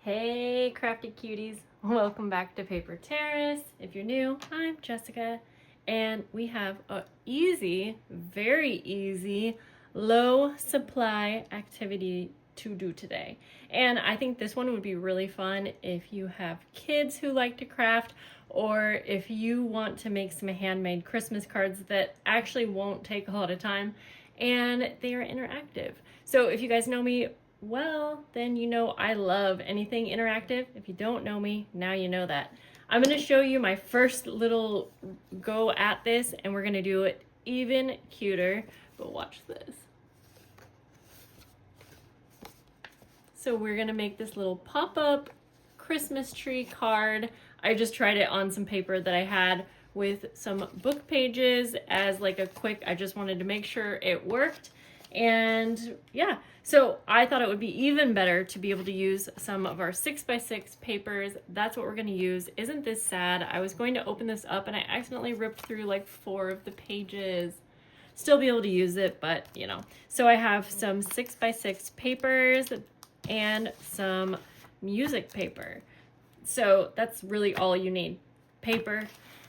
Hey crafty cuties, welcome back to Paper Terrace. If you're new, I'm Jessica, and we have a easy, very easy, low supply activity to do today. And I think this one would be really fun if you have kids who like to craft, or if you want to make some handmade Christmas cards that actually won't take a lot of time and they are interactive. So if you guys know me, well, then you know I love anything interactive. If you don't know me, now you know that. I'm going to show you my first little go at this, and we're going to do it even cuter, but watch this. So we're going to make this little pop-up Christmas tree card. I just tried it on some paper that I had with some book pages as like a quick, I just wanted to make sure it worked. And yeah, so I thought it would be even better to be able to use some of our 6x6 papers. That's what we're going to use. Isn't this sad? I was going to open this up and I accidentally ripped through like 4 of the pages. Still be able to use it, but you know. So I have some 6x6 papers and some music paper. So that's really all you need. Paper.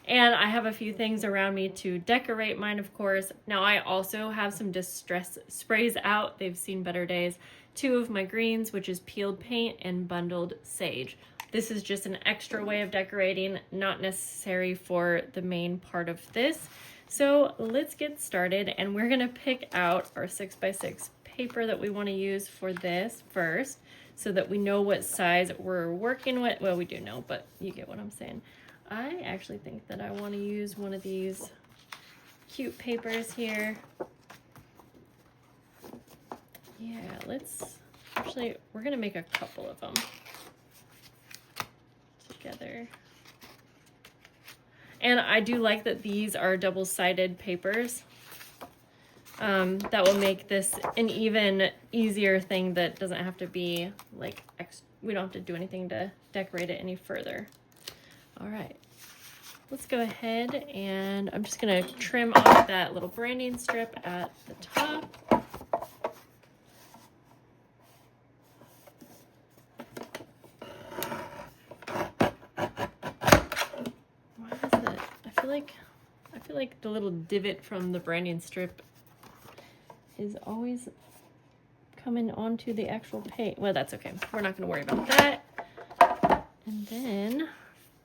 And I have a few things around me to decorate mine, of course. Now I also have some distress sprays out. They've seen better days. 2 of my greens, which is peeled paint and bundled sage. This is just an extra way of decorating, not necessary for the main part of this. So let's get started, and we're gonna pick out our 6x6 paper that we wanna use for this first, so that we know what size we're working with. Well, we do know, but you get what I'm saying. I actually think that I want to use one of these cute papers here. Yeah, we're going to make a couple of them together. And I do like that these are double-sided papers. That will make this an even easier thing that doesn't have to be like, we don't have to do anything to decorate it any further. All right, let's go ahead, and I'm just gonna trim off that little branding strip at the top. Why is it? I feel like the little divot from the branding strip is always coming onto the actual paint. Well, that's okay. We're not gonna worry about that. And then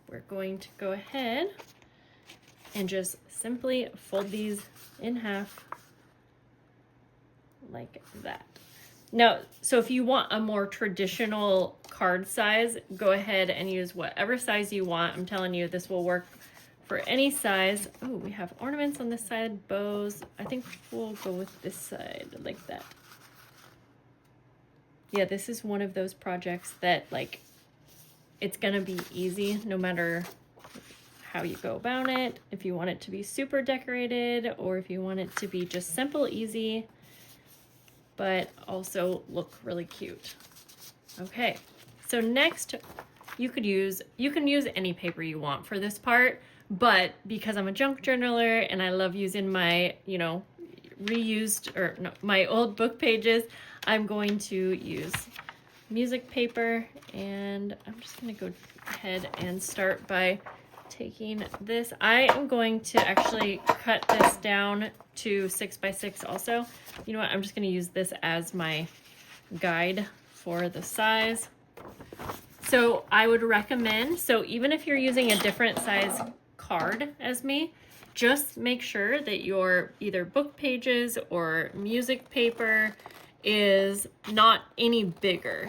we're going to go ahead and just simply fold these in half like that. Now, so if you want a more traditional card size, go ahead and use whatever size you want. I'm telling you, this will work for any size. Oh, we have ornaments on this side, bows. I think we'll go with this side like that. Yeah, this is one of those projects that like, it's gonna be easy no matter how you go about it. If you want it to be super decorated, or if you want it to be just simple, easy, but also look really cute. Okay, so next you can use any paper you want for this part, but because I'm a junk journaler and I love using my, you know, my old book pages, I'm going to use music paper, and I'm just gonna go ahead and start by taking this. I am going to actually cut this down to 6x6 also. You know what, I'm just gonna use this as my guide for the size. So I would recommend, so even if you're using a different size card as me, just make sure that your either book pages or music paper is not any bigger.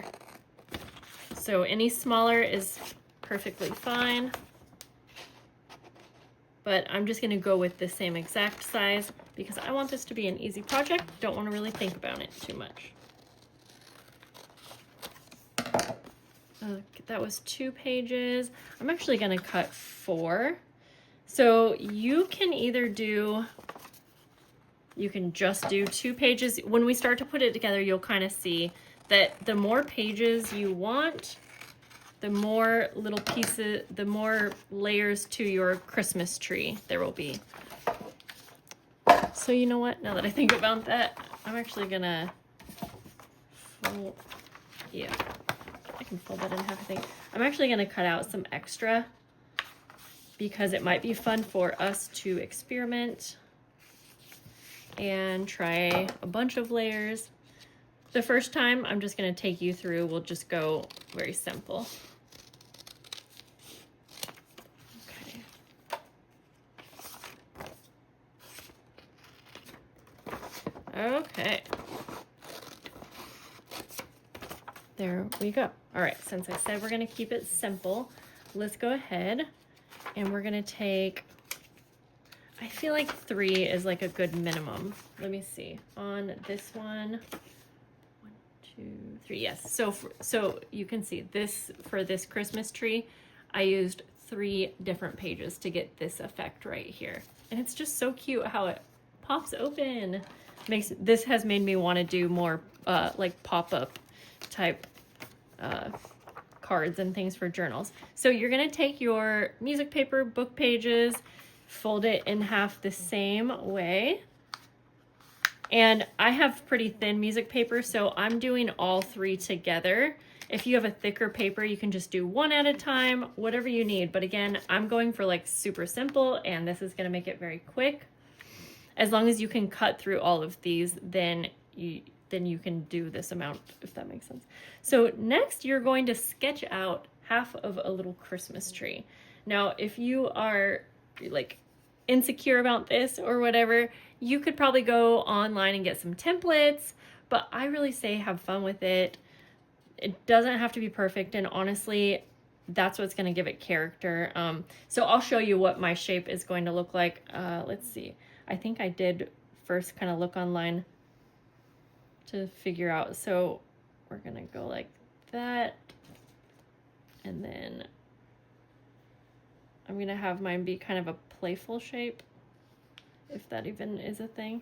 So any smaller is perfectly fine, but I'm just gonna go with the same exact size because I want this to be an easy project. Don't want to really think about it too much. That was 2 pages. I'm actually gonna cut 4. So you can either you can just do 2 pages. When we start to put it together, you'll kind of see that the more pages you want, the more little pieces, the more layers to your Christmas tree there will be. So you know what, now that I think about that, I'm actually gonna, yeah, I can can fold that in half, I think. I'm actually gonna cut out some extra because it might be fun for us to experiment and try a bunch of layers. The first time, I'm just gonna take you through, we'll just go very simple. Okay. There we go. All right, since I said we're gonna keep it simple, let's go ahead and we're gonna take, I feel like 3 is like a good minimum. Let me see, on this one, 1, 2, 3, yes. So you can see this, for this Christmas tree, I used 3 different pages to get this effect right here. And it's just so cute how it pops open. This has made me want to do more like pop-up type cards and things for journals. So you're gonna take your music paper, book pages, fold it in half the same way. And I have pretty thin music paper, so I'm doing all 3 together. If you have a thicker paper, you can just do 1 at a time, whatever you need. But again, I'm going for like super simple, and this is gonna make it very quick. As long as you can cut through all of these, then you can do this amount, if that makes sense. So next, you're going to sketch out half of a little Christmas tree. Now, if you are like insecure about this or whatever, you could probably go online and get some templates, but I really say have fun with it. It doesn't have to be perfect, and honestly, that's what's going to give it character. So I'll show you what my shape is going to look like. Let's see. I think I did first kind of look online to figure out. So we're going to go like that. And then I'm going to have mine be kind of a playful shape, if that even is a thing.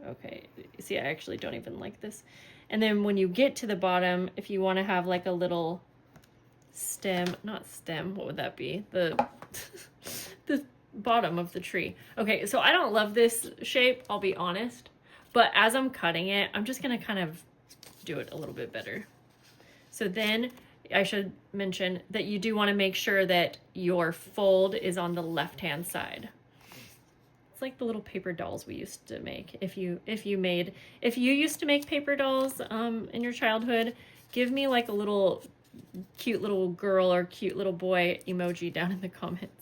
Okay, see, I actually don't even like this. And then when you get to the bottom, if you want to have like a little stem, not stem, what would that be? The bottom of the tree. Okay, so I don't love this shape, I'll be honest, but as I'm cutting it, I'm just gonna kind of do it a little bit better. So then I should mention that you do want to make sure that your fold is on the left hand side. It's like the little paper dolls we used to make. If you used to make paper dolls in your childhood, give me like a little cute little girl or cute little boy emoji down in the comments.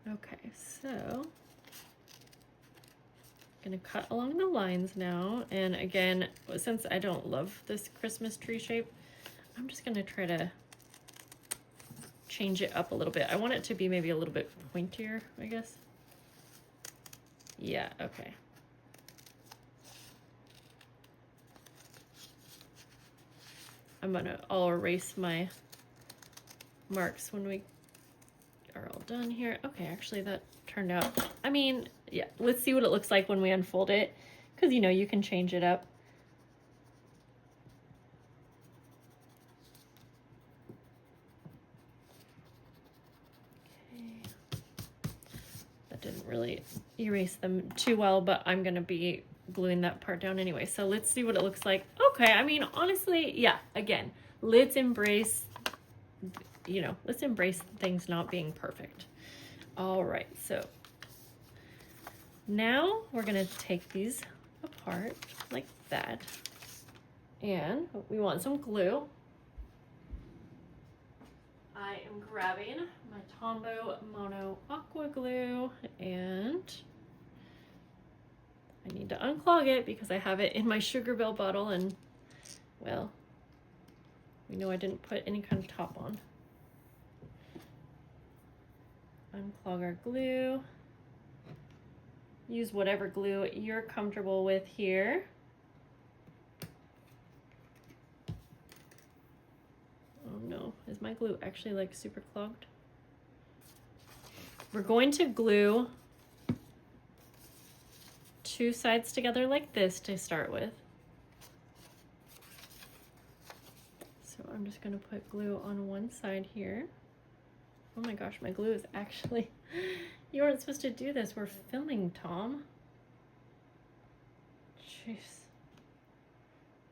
Okay, so I'm gonna cut along the lines now. And again, since I don't love this Christmas tree shape, I'm just gonna try to change it up a little bit. I want it to be maybe a little bit pointier, I guess. Yeah, okay. I'll erase my marks when we are all done here. Okay, actually that turned out, I mean, yeah, let's see what it looks like when we unfold it, because you know, you can change it up. Okay. That didn't really erase them too well, but I'm gonna be gluing that part down anyway. So let's see what it looks like. Okay, I mean, honestly, yeah, again, let's embrace, you know, let's embrace things not being perfect. All right, so now we're gonna take these apart like that, and we want some glue. I am grabbing my Tombow Mono Aqua Glue, and I need to unclog it because I have it in my Sugar Bell bottle, and well, we know I didn't put any kind of top on. Unclog our glue. Use whatever glue you're comfortable with here. Oh no, is my glue actually like super clogged? We're going to glue 2 sides together like this to start with. So I'm just gonna put glue on one side here. Oh my gosh, my glue is actually, you weren't supposed to do this. We're filming, Tom. Jeez.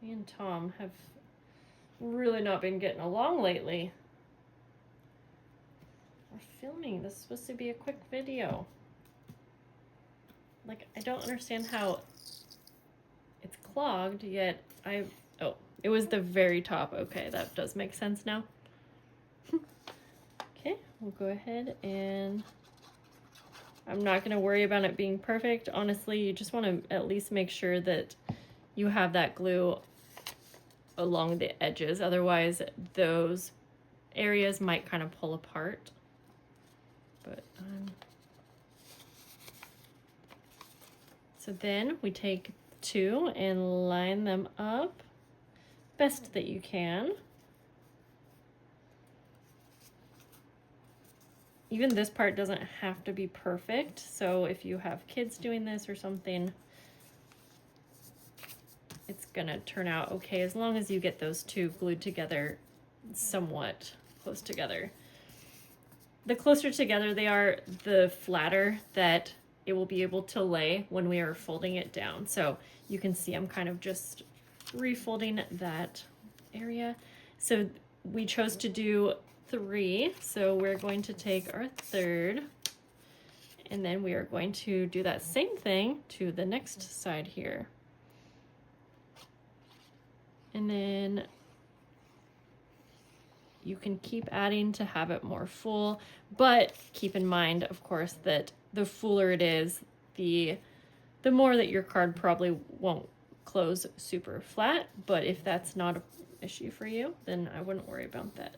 Me and Tom have really not been getting along lately. We're filming. This is supposed to be a quick video. Like, I don't understand how it's clogged, yet oh, it was the very top. Okay, that does make sense now. Okay, we'll go ahead and I'm not gonna worry about it being perfect. Honestly, you just wanna at least make sure that you have that glue along the edges. Otherwise, those areas might kind of pull apart. But so then we take two and line them up best that you can. Even this part doesn't have to be perfect, so if you have kids doing this or something, it's gonna turn out okay as long as you get those two glued together somewhat close together. The closer together they are, the flatter that it will be able to lay when we are folding it down. So you can see I'm kind of just refolding that area. So we chose to do 3, so we're going to take our third, and then we are going to do that same thing to the next side here. And then you can keep adding to have it more full, but keep in mind, of course, that the fuller it is, the more that your card probably won't close super flat. But if that's not an issue for you, then I wouldn't worry about that.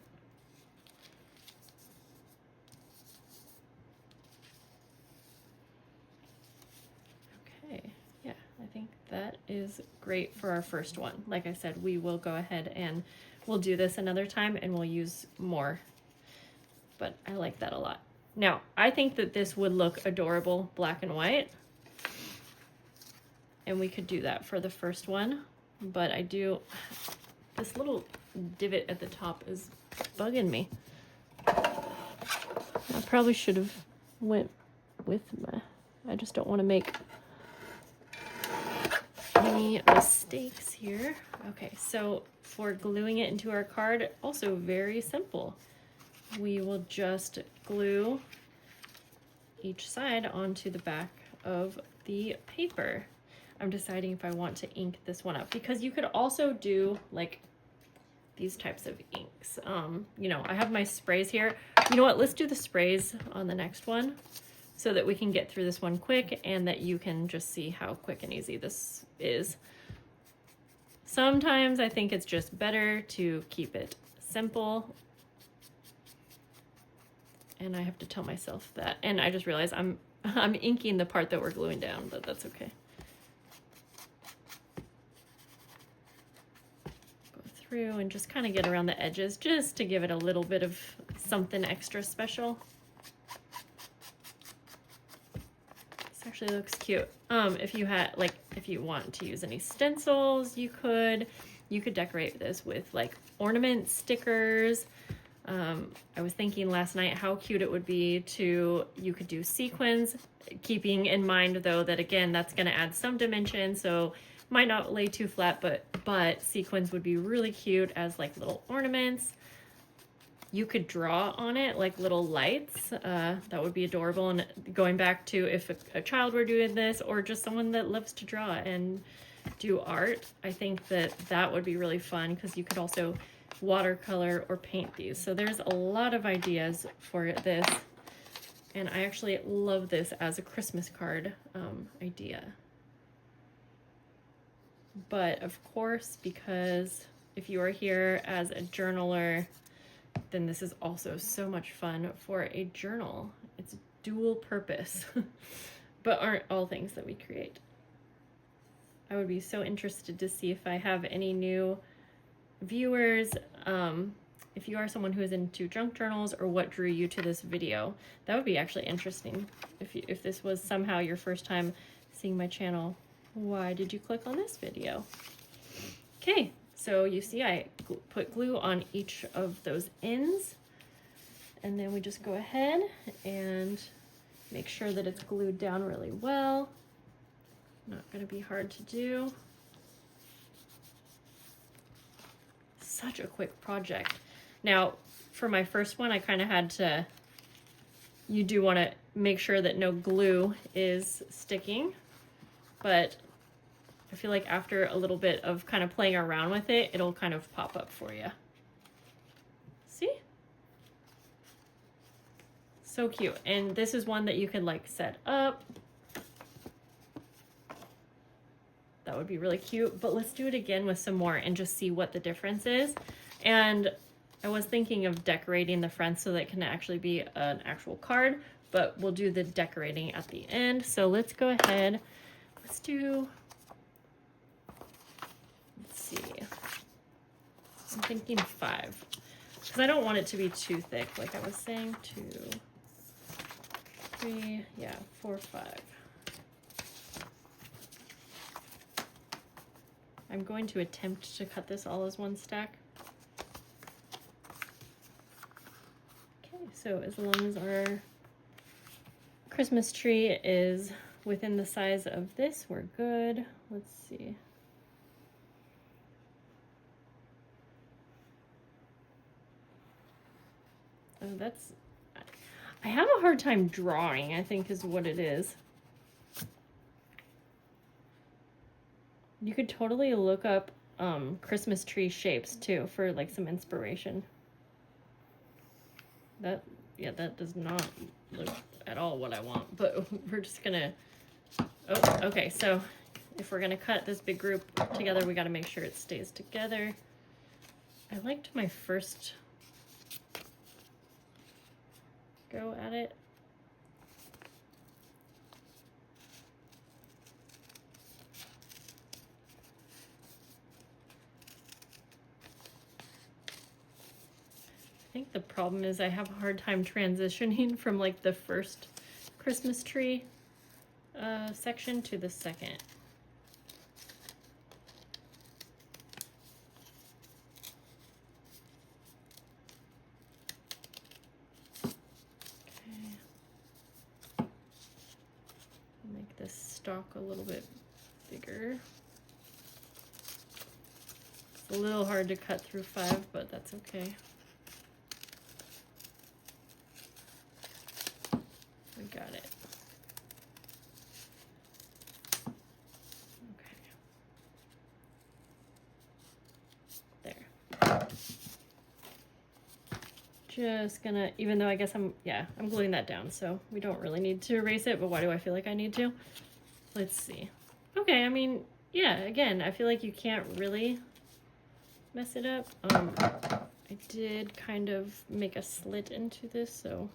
Okay, yeah, I think that is great for our first one. Like I said, we will go ahead and we'll do this another time and we'll use more, but I like that a lot. Now, I think that this would look adorable black and white, and we could do that for the first one, but this little divot at the top is bugging me. I probably should have went with I just don't want to make any mistakes here. Okay, so for gluing it into our card, also very simple. We will just glue each side onto the back of the paper. I'm deciding if I want to ink this one up, because you could also do like these types of inks. You know, I have my sprays here. You know what, let's do the sprays on the next one so that we can get through this one quick and that you can just see how quick and easy this is. Sometimes I think it's just better to keep it simple, and I have to tell myself that. And I just realized I'm inking the part that we're gluing down, but that's okay. Go through and just kind of get around the edges just to give it a little bit of something extra special. This actually looks cute. If you had, like, if you want to use any stencils, you could decorate this with like ornament stickers. I was thinking last night how cute it would be you could do sequins, keeping in mind though that again, that's going to add some dimension, so might not lay too flat, but sequins would be really cute as like little ornaments. You could draw on it like little lights. That would be adorable. And going back to if a child were doing this, or just someone that loves to draw and do art, I think that would be really fun, because you could also watercolor or paint these. So there's a lot of ideas for this, and I actually love this as a Christmas card idea. But of course, because if you are here as a journaler, then this is also so much fun for a journal. It's dual purpose, but aren't all things that we create. I would be so interested to see if I have any new viewers. If you are someone who is into junk journals, or what drew you to this video, that would be actually interesting. If this was somehow your first time seeing my channel, why did you click on this video? Okay, so you see I put glue on each of those ends, and then we just go ahead and make sure that it's glued down really well. Not going to be hard to do. such a quick project. Now, for my first one, I kind of had to, you do want to make sure that no glue is sticking, but I feel like after a little bit of kind of playing around with it, it'll kind of pop up for you. See? So cute. And this is one that you could like set up. That would be really cute, but let's do it again with some more and just see what the difference is. And I was thinking of decorating the front so that it can actually be an actual card, but we'll do the decorating at the end. So let's go ahead. Let's do, let's see. I'm thinking 5, because I don't want it to be too thick. Like I was saying, 2, 3, yeah, 4, 5. I'm going to attempt to cut this all as one stack. Okay, so as long as our Christmas tree is within the size of this, we're good. Let's see. Oh, that's, I have a hard time drawing, I think is what it is. You could totally look up Christmas tree shapes too for like some inspiration. That, yeah, that does not look at all what I want, but we're just gonna, oh, okay, so if we're gonna cut this big group together, we gotta make sure it stays together. I liked my first go at it. I think the problem is I have a hard time transitioning from like the first Christmas tree section to the second. Okay. Make this stalk a little bit bigger. It's a little hard to cut through 5, but that's okay. Got it. Okay. There. Just gonna, even though I guess I'm gluing that down, so we don't really need to erase it, but why do I feel like I need to? Let's see. Okay, I mean, yeah, again, I feel like you can't really mess it up. I did kind of make a slit into this, so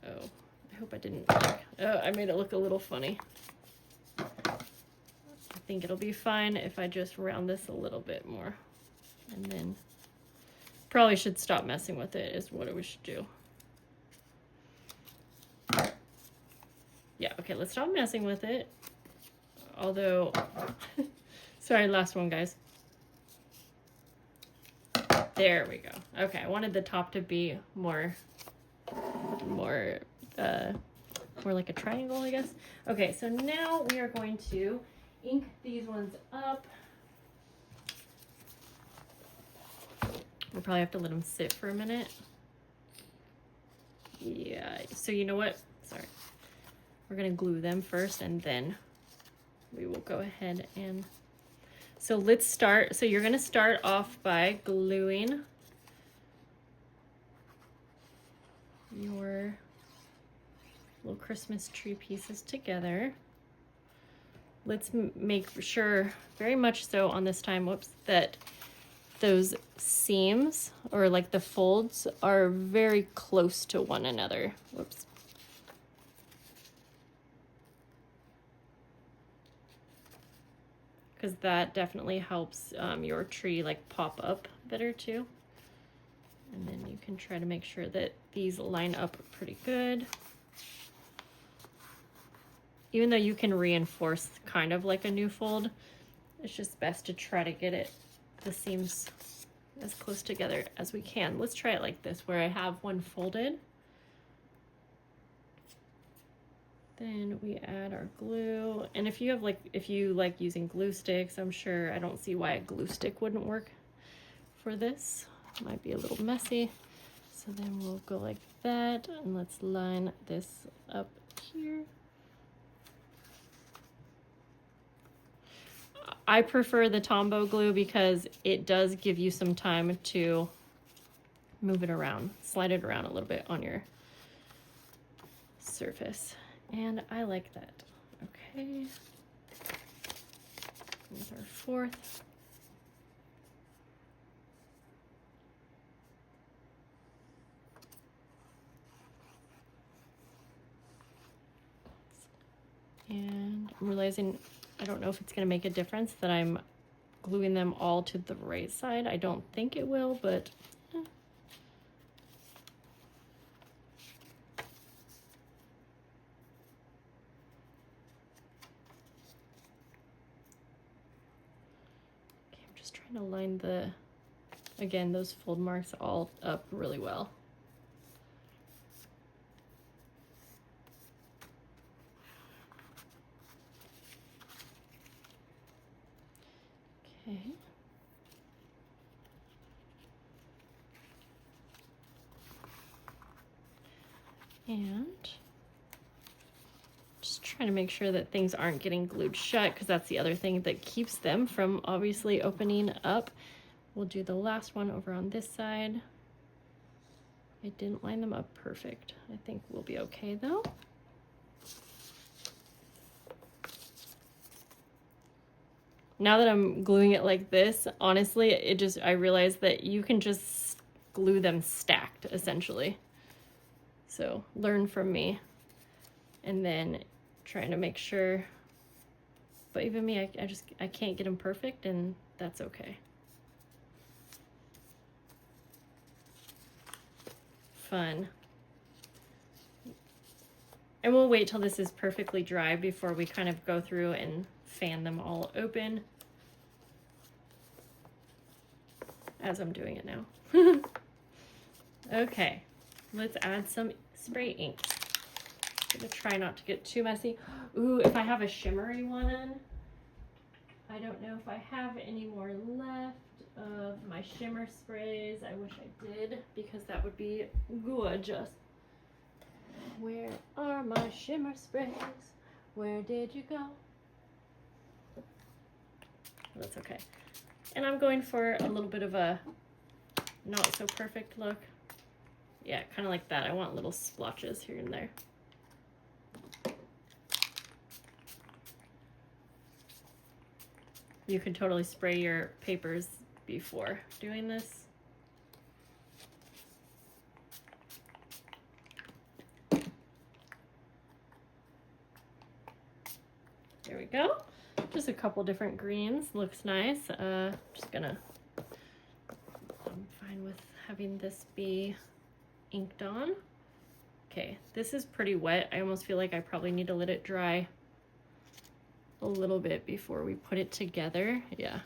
oh, I hope I didn't, like, oh, I made it look a little funny. I think it'll be fine if I just round this a little bit more. And then probably should stop messing with it is what we should do. Yeah, okay, let's stop messing with it. Although, sorry, last one, guys. There we go. Okay, I wanted the top to be more like a triangle, I guess. Okay, so now we are going to ink these ones up. We'll probably have to let them sit for a minute. Yeah, so you know what? Sorry. We're gonna glue them first and then we will go ahead and, so let's start. So you're gonna start off by gluing your little Christmas tree pieces together. Let's make sure, very much so on this time, whoops, that those seams or like the folds are very close to one another. Whoops. Because that definitely helps your tree like pop up better too. And then you can try to make sure that these line up pretty good. Even though you can reinforce kind of like a new fold, it's just best to try to get it, the seams as close together as we can. Let's try it like this, where I have one folded. Then we add our glue. And if you have like, if you like using glue sticks, I'm sure, I don't see why a glue stick wouldn't work. for this. Might be a little messy. So then we'll go like that, and let's line this up here. I prefer the Tombow glue because it does give you some time to move it around, slide it around a little bit on your surface. And I like that. Okay. Here's our fourth. And I'm realizing I don't know if it's going to make a difference that I'm gluing them all to the right side. I don't think it will, but okay, I'm just trying to line again, those fold marks all up really well. Okay. And just trying to make sure that things aren't getting glued shut, because that's the other thing that keeps them from obviously opening up. We'll do the last one over on this side. I didn't line them up perfect. I think we'll be okay though. Now that I'm gluing it like this, honestly, I realized that you can just glue them stacked, essentially. So learn from me. And then trying to make sure, but even me, I can't get them perfect, and that's okay. Fun. And we'll wait till this is perfectly dry before we kind of go through and fan them all open, as I'm doing it now. Okay, let's add some spray ink. I'm gonna try not to get too messy. Ooh, if I have a shimmery one, I don't know if I have any more left of my shimmer sprays. I wish I did, because that would be gorgeous. Where are my shimmer sprays? Where did you go? That's okay. And I'm going for a little bit of a not so perfect look. Yeah, kind of like that. I want little splotches here and there. You could totally spray your papers before doing this. There we go. Just a couple different greens. Looks nice. Just gonna, I'm fine with having this be inked on. Okay, this is pretty wet. I almost feel like I probably need to let it dry a little bit before we put it together. Yeah.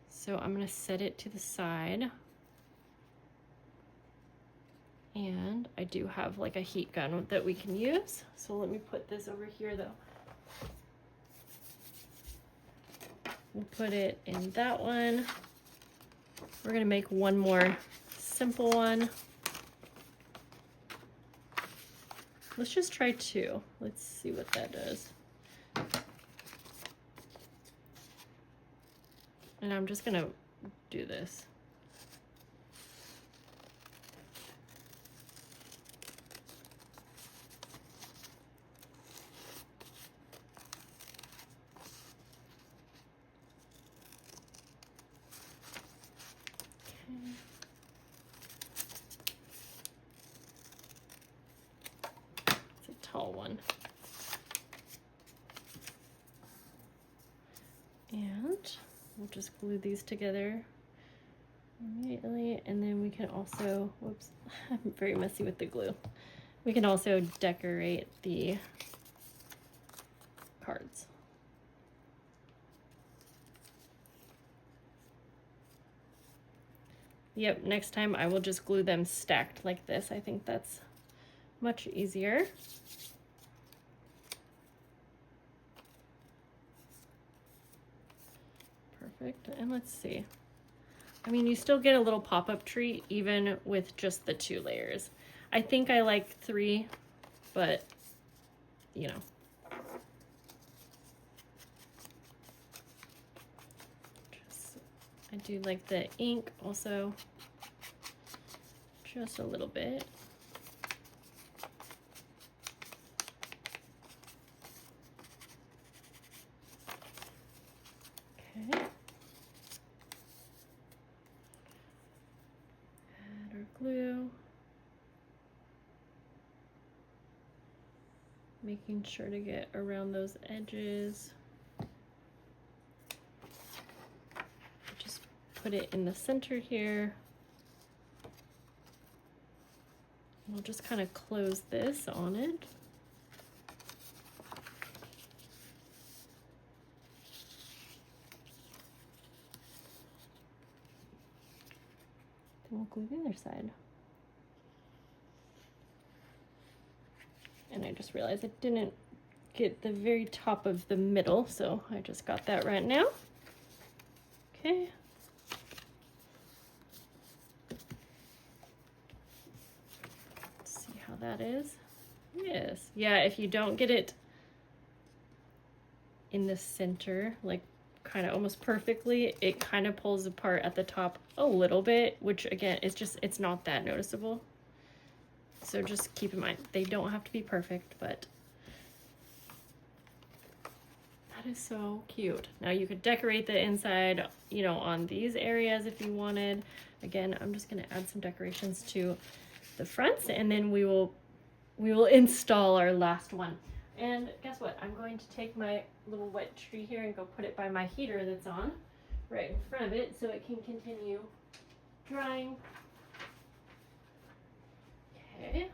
So I'm gonna set it to the side. And I do have like a heat gun that we can use. So let me put this over here though. We'll put it in that one. We're gonna make one more simple one. Let's just try two. Let's see what that does. And I'm just gonna do this. It's a tall one. And we'll just glue these together immediately, and then we can also, whoops, I'm very messy with the glue. We can also decorate the cards. Yep, next time I will just glue them stacked like this. I think that's much easier. Perfect, and let's see. I mean, you still get a little pop-up tree even with just the 2 layers. I think I like 3, but you know. I do like the ink also, just a little bit. Okay. Add our glue. Making sure to get around those edges. Just put it in the center here. We'll just kind of close this on it. Then we'll glue the other side. And I just realized I didn't get the very top of the middle, so I just got that right now. Okay. Let's see how that is. Yes. Yeah, if you don't get it in the center, like kind of almost perfectly, it kind of pulls apart at the top a little bit, which again, it's not that noticeable. So just keep in mind, they don't have to be perfect, but that is so cute. Now you could decorate the inside, you know, on these areas if you wanted. Again, I'm just gonna add some decorations to the fronts, and then we will install our last one. And guess what? I'm going to take my little wet tree here and go put it by my heater that's on right in front of it so it can continue drying. Okay.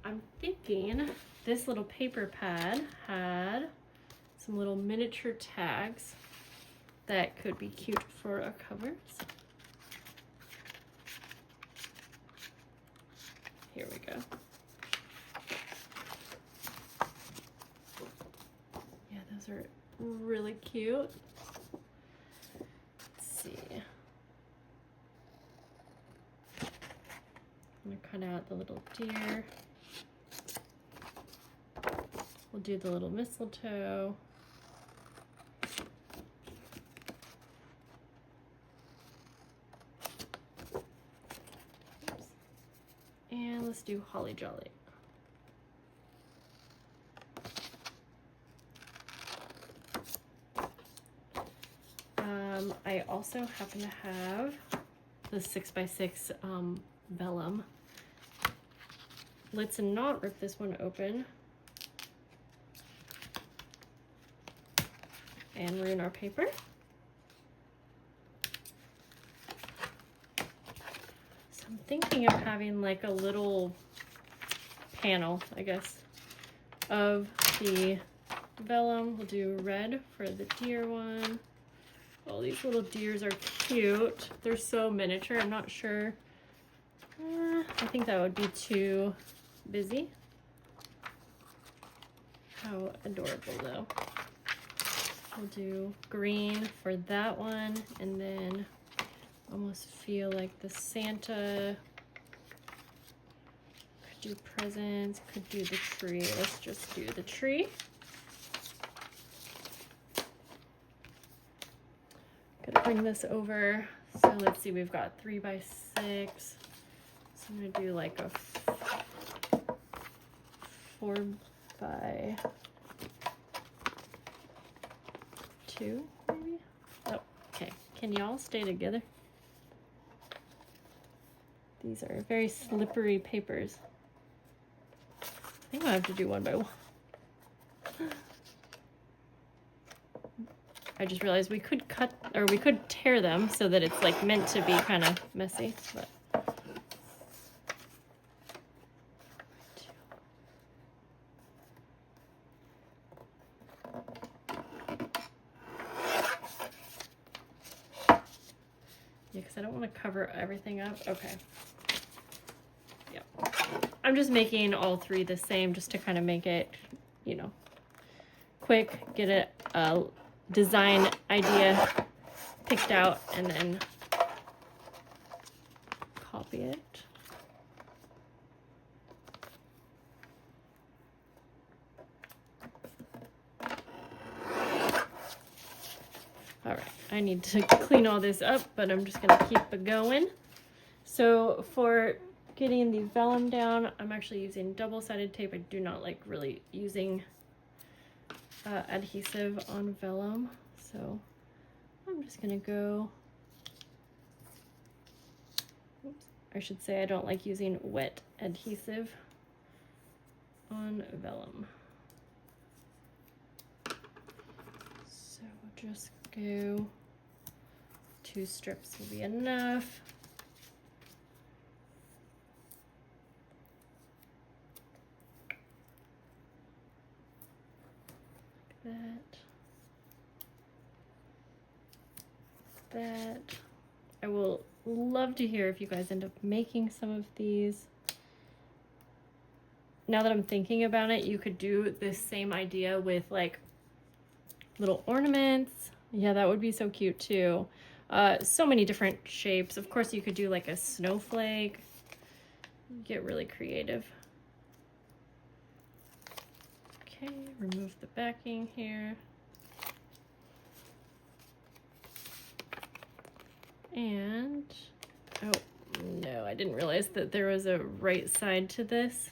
I'm thinking this little paper pad had some little miniature tags that could be cute for our covers. Here we go. Yeah, those are really cute. Let's see. I'm gonna cut out the little deer. We'll do the little mistletoe. Oops. And let's do holly jolly. I also happen to have the 6x6 vellum. Let's not rip this one open and ruin our paper. So I'm thinking of having like a little panel, I guess, of the vellum. We'll do red for the deer one. Oh, these little deers are cute. They're so miniature. I'm not sure. I think that would be too busy. How adorable though. We'll do green for that one, and then almost feel like the Santa. Could do presents, could do the tree. Let's just do the tree. Gonna bring this over. So let's see, we've got 3x6. So I'm gonna do like a 4x2, maybe? Oh, okay. Can y'all stay together? These are very slippery papers. I think I'll have to do one by one. I just realized we could cut, or we could tear them so that it's like meant to be kind of messy, but. Yeah, because I don't want to cover everything up. Okay. Yep. I'm just making all 3 the same just to kind of make it, you know, quick, get it design idea picked out and then copy it. All right, I need to clean all this up, but I'm just gonna keep it going. So for getting the vellum down, I'm actually using double-sided tape. I do not like really using adhesive on vellum, so I'm just gonna go, oops, I should say I don't like using wet adhesive on vellum. So we'll just go, 2 strips will be enough. That. I will love to hear if you guys end up making some of these. Now that I'm thinking about it, you could do this same idea with like little ornaments. Yeah, that would be so cute too. So many different shapes. Of course, you could do like a snowflake. Get really creative. Okay, remove the backing here. And, oh no, I didn't realize that there was a right side to this.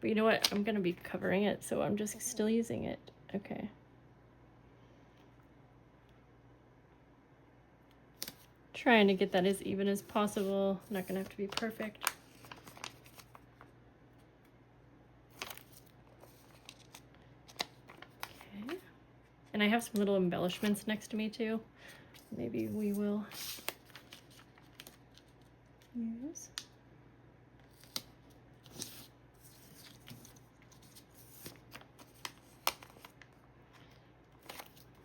But you know what? I'm gonna be covering it, so I'm just still using it. Okay. Trying to get that as even as possible. Not gonna have to be perfect. Okay. And I have some little embellishments next to me too. Maybe we will use.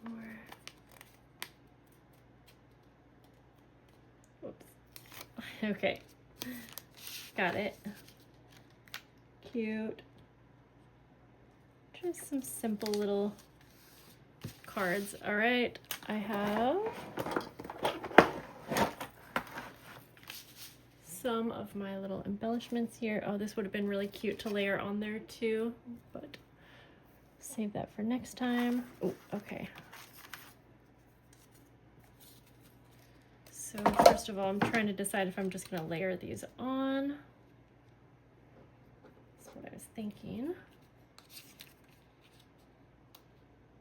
More. Whoops. Okay. Got it. Cute. Just some simple little cards. All right. I have some of my little embellishments here. Oh, this would have been really cute to layer on there too, but save that for next time. Oh, okay. So first of all, I'm trying to decide if I'm just gonna layer these on. That's what I was thinking.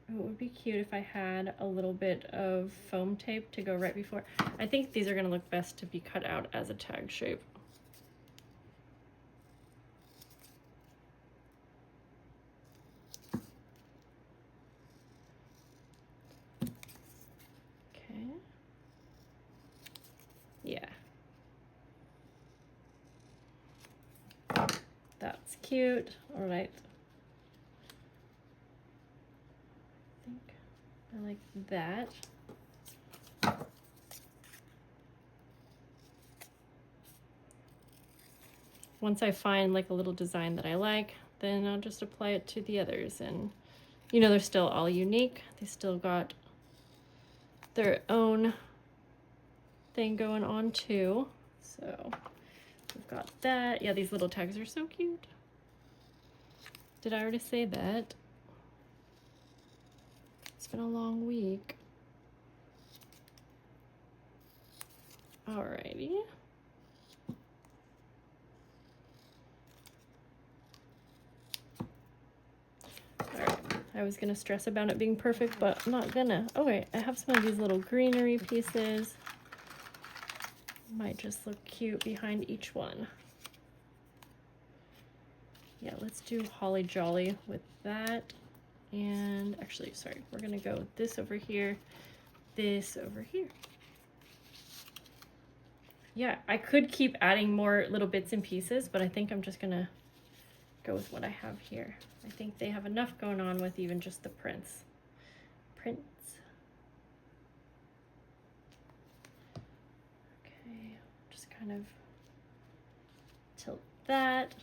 It would be cute if I had a little bit of foam tape to go right before. I think these are gonna look best to be cut out as a tag shape. Okay. Yeah. That's cute. All right. I like that. Once I find like a little design that I like, then I'll just apply it to the others. And you know, they're still all unique. They still got their own thing going on too. So we've got that. Yeah, these little tags are so cute. Did I already say that? It's been a long week. Alrighty. Alright, I was gonna stress about it being perfect, but I'm not gonna. Okay, I have some of these little greenery pieces. Might just look cute behind each one. Yeah, let's do Holly Jolly with that. And actually, sorry, we're gonna go this over here, this over here. Yeah, I could keep adding more little bits and pieces, but I think I'm just gonna go with what I have here. I think they have enough going on with even just the prints. Okay, just kind of tilt that.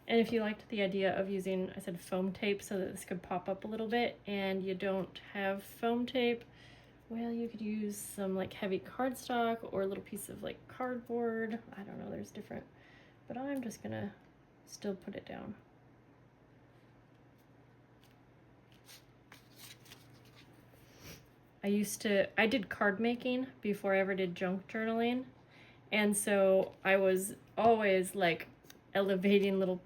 And if you liked the idea of using, I said foam tape so that this could pop up a little bit, and you don't have foam tape, well, you could use some like heavy cardstock or a little piece of like cardboard. I don't know, there's different, but I'm just gonna still put it down. I did card making before I ever did junk journaling. And so I was always like elevating little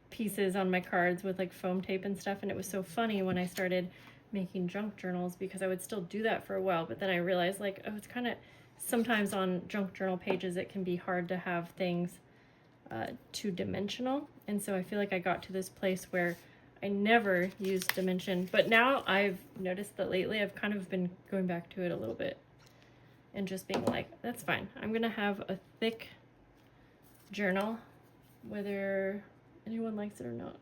pieces on my cards with like foam tape and stuff. And it was so funny when I started making junk journals, because I would still do that for a while. But then I realized like, oh, it's kind of, sometimes on junk journal pages, it can be hard to have things two-dimensional. And so I feel like I got to this place where I never used dimension, but now I've noticed that lately I've kind of been going back to it a little bit and just being like, that's fine. I'm gonna have a thick journal, whether anyone likes it or not.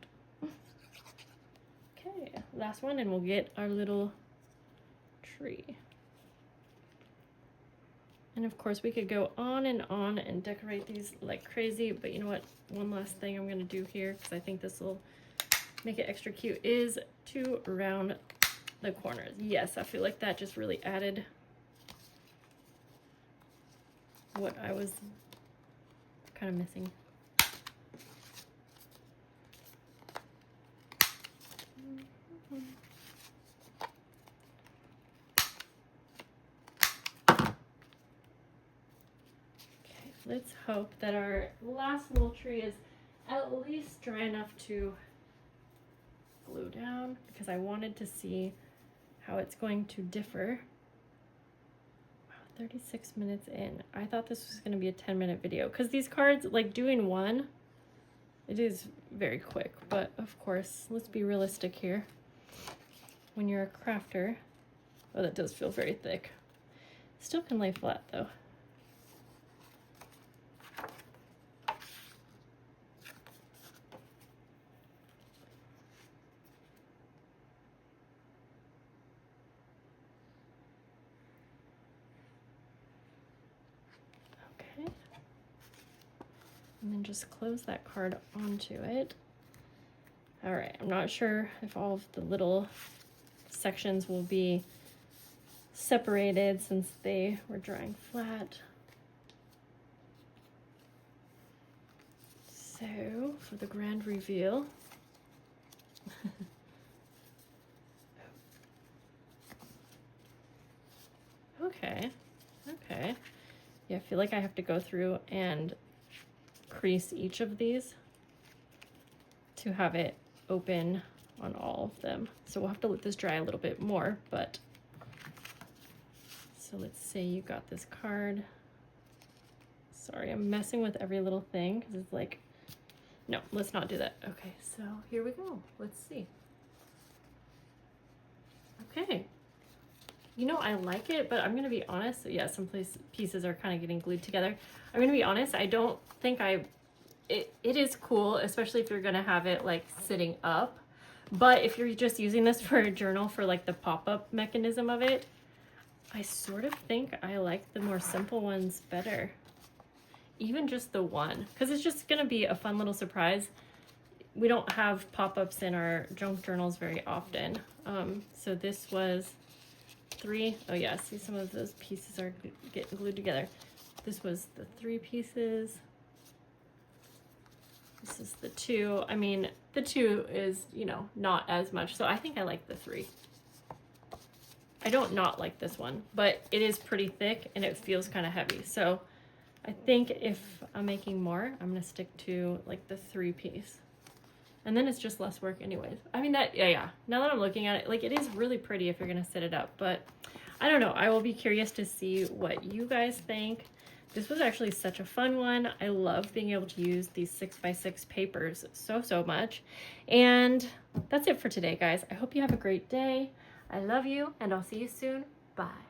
Okay, last one, and we'll get our little tree. And of course we could go on and decorate these like crazy, but you know what? One last thing I'm gonna do here, because I think this will make it extra cute, is to round the corners. Yes, I feel like that just really added what I was kind of missing. Okay, let's hope that our last little tree is at least dry enough to glue down, because I wanted to see how it's going to differ. Wow, 36 minutes in. I thought this was going to be a 10-minute video, because these cards, like doing one, it is very quick, but of course, let's be realistic here. When you're a crafter, oh, that does feel very thick. Still can lay flat though. And then just close that card onto it. All right, I'm not sure if all of the little sections will be separated since they were drying flat. So for the grand reveal, okay. Yeah, I feel like I have to go through and crease each of these to have it open on all of them. So we'll have to let this dry a little bit more, but so let's say you got this card. Sorry, I'm messing with every little thing because it's like, no, let's not do that. Okay, so here we go. Let's see. Okay. You know, I like it, but I'm going to be honest. Yeah, some pieces are kind of getting glued together. I'm going to be honest. I don't think it is cool, especially if you're going to have it like sitting up. But if you're just using this for a journal for like the pop-up mechanism of it, I sort of think I like the more simple ones better. Even just the one, because it's just going to be a fun little surprise. We don't have pop-ups in our junk journals very often. So this was 3. Oh yeah, see, some of those pieces are getting glued together. This was the 3 pieces. This is the 2. I mean, the 2 is, you know, not as much. So I think I like the 3. I don't not like this one, but it is pretty thick and it feels kind of heavy. So I think if I'm making more, I'm going to stick to like the 3 piece. And then it's just less work anyways. I mean, that, yeah. Now that I'm looking at it, like it is really pretty if you're going to sit it up, but I don't know. I will be curious to see what you guys think. This was actually such a fun one. I love being able to use these 6x6 papers so much. And that's it for today, guys. I hope you have a great day. I love you, and I'll see you soon. Bye.